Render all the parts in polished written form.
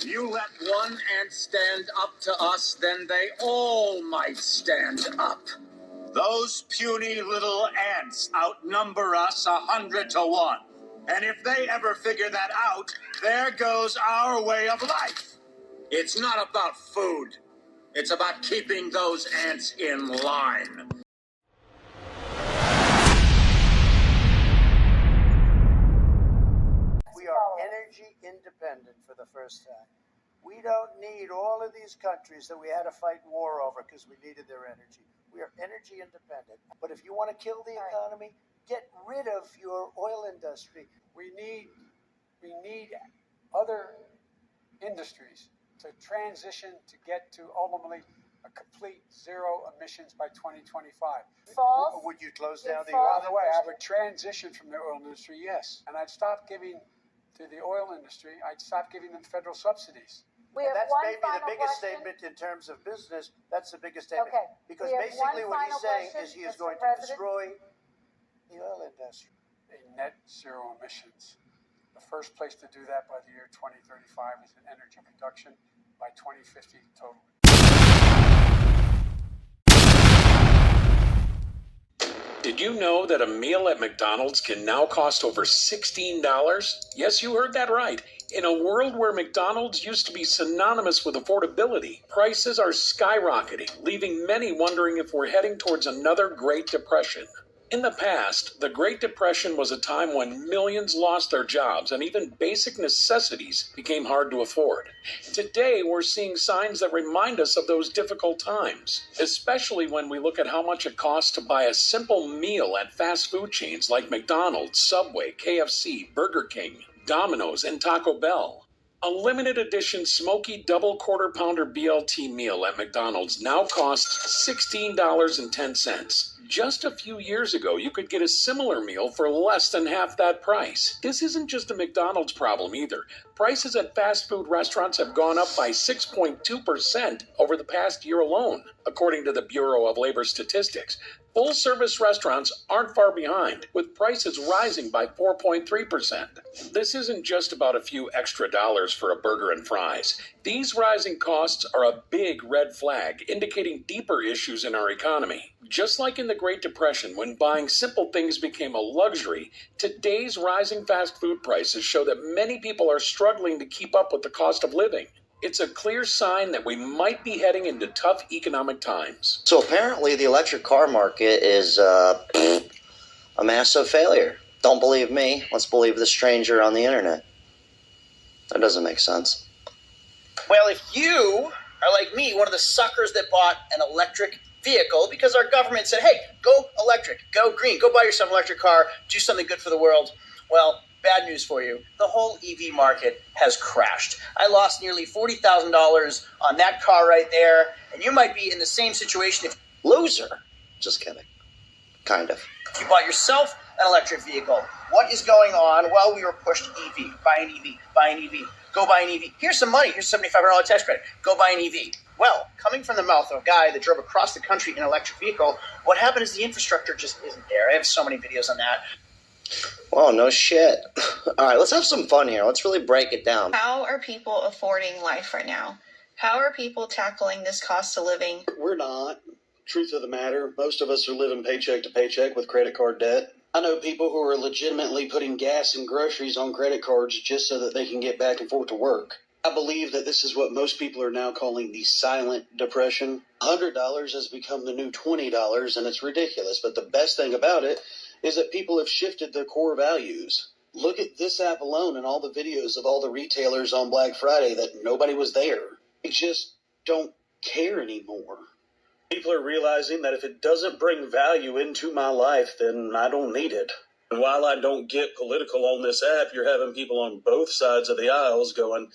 You let one ant stand up to us, then they all might stand up. Those puny little ants outnumber us 100 to 1. And if they ever figure that out, there goes our way of life. It's not about food. It's about keeping those ants in line. We are energy independent for the first time. We don't need all of these countries that we had to fight war over because we needed their energy. We are energy independent. But if you want to kill the economy, get rid of your oil industry. We need other industries to transition to get to ultimately a complete zero emissions by 2025. False. Would you close down the By oil the way, I industry? would transition from the oil industry, yes. And I'd stop giving to the oil industry, I'd stop giving them federal subsidies. We And have that's one maybe final the biggest question. statement in terms of business. That's the biggest statement. Okay. Because We have basically one what he's final saying question, is he is Mr. going to President. destroy the oil industry. A net zero emissions. The first place to do that by the year 2035 is in energy production, by 2050 totally. Did you know that a meal at McDonald's can now cost over $16? Yes, you heard that right. In a world where McDonald's used to be synonymous with affordability, prices are skyrocketing, leaving many wondering if we're heading towards another Great Depression. In the past, the Great Depression was a time when millions lost their jobs and even basic necessities became hard to afford. Today, we're seeing signs that remind us of those difficult times, especially when we look at how much it costs to buy a simple meal at fast food chains like McDonald's, Subway, KFC, Burger King, Domino's, and Taco Bell. A limited edition smoky double quarter pounder BLT meal at McDonald's now costs $16.10. Just a few years ago, you could get a similar meal for less than half that price. This isn't just a McDonald's problem either. Prices at fast food restaurants have gone up by 6.2% over the past year alone, according to the Bureau of Labor Statistics. Full-service restaurants aren't far behind, with prices rising by 4.3%. This isn't just about a few extra dollars for a burger and fries. These rising costs are a big red flag, indicating deeper issues in our economy. Just like in the Great Depression, when buying simple things became a luxury, today's rising fast food prices show that many people are struggling to keep up with the cost of living. It's a clear sign that we might be heading into tough economic times. So apparently the electric car market is a massive failure. Don't believe me. Let's believe the stranger on the internet. That doesn't make sense. Well, if you are like me, one of the suckers that bought an electric vehicle because our government said, hey, go electric, go green, go buy yourself an electric car, do something good for the world. Well, bad news for you. The whole EV market has crashed. I lost nearly $40,000 on that car right there, and you might be in the same situation if Loser. Just kidding. Kind of. you bought yourself an electric vehicle. What is going on? Well, we were pushed EV. Buy an EV. Buy an EV. Go buy an EV. Here's some money. Here's a $7,500 tax credit. Go buy an EV. Well, coming from the mouth of a guy that drove across the country in an electric vehicle, what happened is the infrastructure just isn't there. I have so many videos on that. Well, no shit. All right, let's have some fun here. Let's really break it down. How are people affording life right now? How are people tackling this cost of living? We're not. Truth of the matter, most of us are living paycheck to paycheck with credit card debt. I know people who are legitimately putting gas and groceries on credit cards just so that they can get back and forth to work. I believe that this is what most people are now calling the silent depression. $100 has become the new $20, and it's ridiculous. But the best thing about it is that people have shifted their core values. Look at this app alone and all the videos of all the retailers on Black Friday that nobody was there. They just don't care anymore. People are realizing that if it doesn't bring value into my life, then I don't need it. And while I don't get political on this app, you're having people on both sides of the aisles going,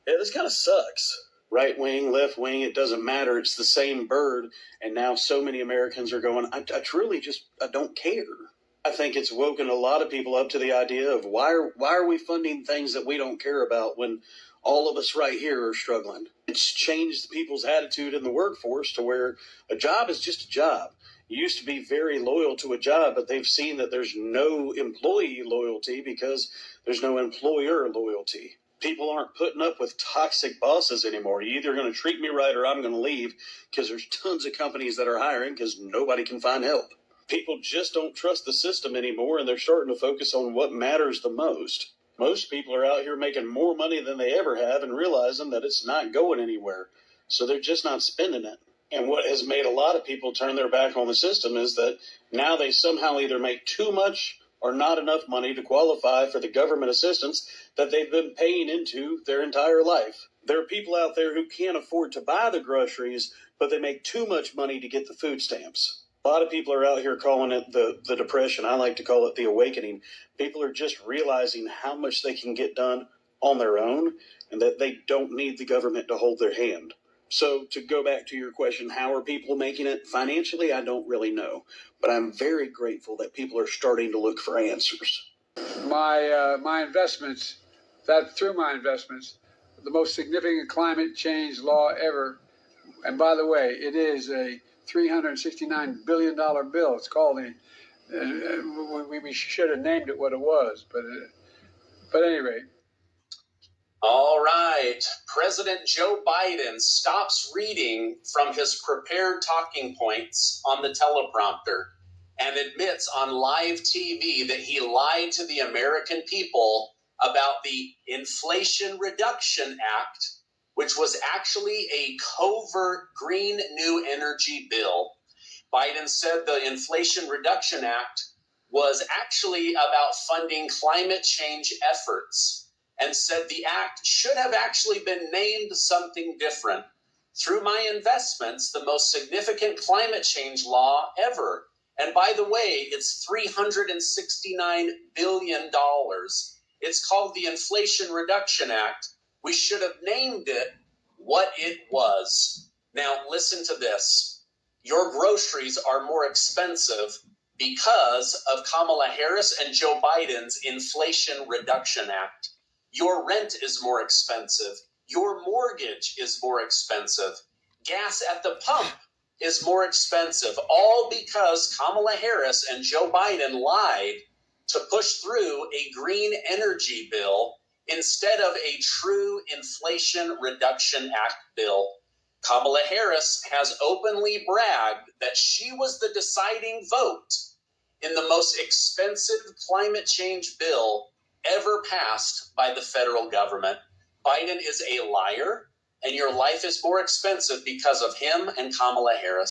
yeah, this kind of sucks. Right wing, left wing, it doesn't matter. It's the same bird. And now so many Americans are going, I don't care. I think it's woken a lot of people up to the idea of why are we funding things that we don't care about when all of us right here are struggling. It's changed people's attitude in the workforce to where a job is just a job. You used to be very loyal to a job, but they've seen that there's no employee loyalty because there's no employer loyalty. People aren't putting up with toxic bosses anymore. You're either going to treat me right or I'm going to leave, because there's tons of companies that are hiring because nobody can find help. People just don't trust the system anymore, and they're starting to focus on what matters the most. Most people are out here making more money than they ever have and realizing that it's not going anywhere. So they're just not spending it. And what has made a lot of people turn their back on the system is that now they somehow either make too much or not enough money to qualify for the government assistance that they've been paying into their entire life. There are people out there who can't afford to buy the groceries, but they make too much money to get the food stamps. A lot of people are out here calling it the depression. I like to call it the awakening. People are just realizing how much they can get done on their own and that they don't need the government to hold their hand. So to go back to your question, how are people making it financially? I don't really know, but I'm very grateful that people are starting to look for answers. My investments, through my investments, the most significant climate change law ever. And by the way, it is a $369 billion bill. It's called we should have named it what it was, but at any rate. All right. President Joe Biden stops reading from his prepared talking points on the teleprompter and admits on live TV that he lied to the American people about the Inflation Reduction Act, which was actually a covert green new energy bill. Biden said the Inflation Reduction Act was actually about funding climate change efforts, and said the act should have actually been named something different. Through my investments, the most significant climate change law ever. And by the way, it's $369 billion. It's called the Inflation Reduction Act. We should have named it what it was. Now, listen to this. Your groceries are more expensive because of Kamala Harris and Joe Biden's Inflation Reduction Act. Your rent is more expensive. Your mortgage is more expensive. Gas at the pump is more expensive, all because Kamala Harris and Joe Biden lied to push through a green energy bill instead of a true Inflation Reduction Act bill. Kamala Harris has openly bragged that she was the deciding vote in the most expensive climate change bill ever passed by the federal government. Biden is a liar, and your life is more expensive because of him and Kamala Harris.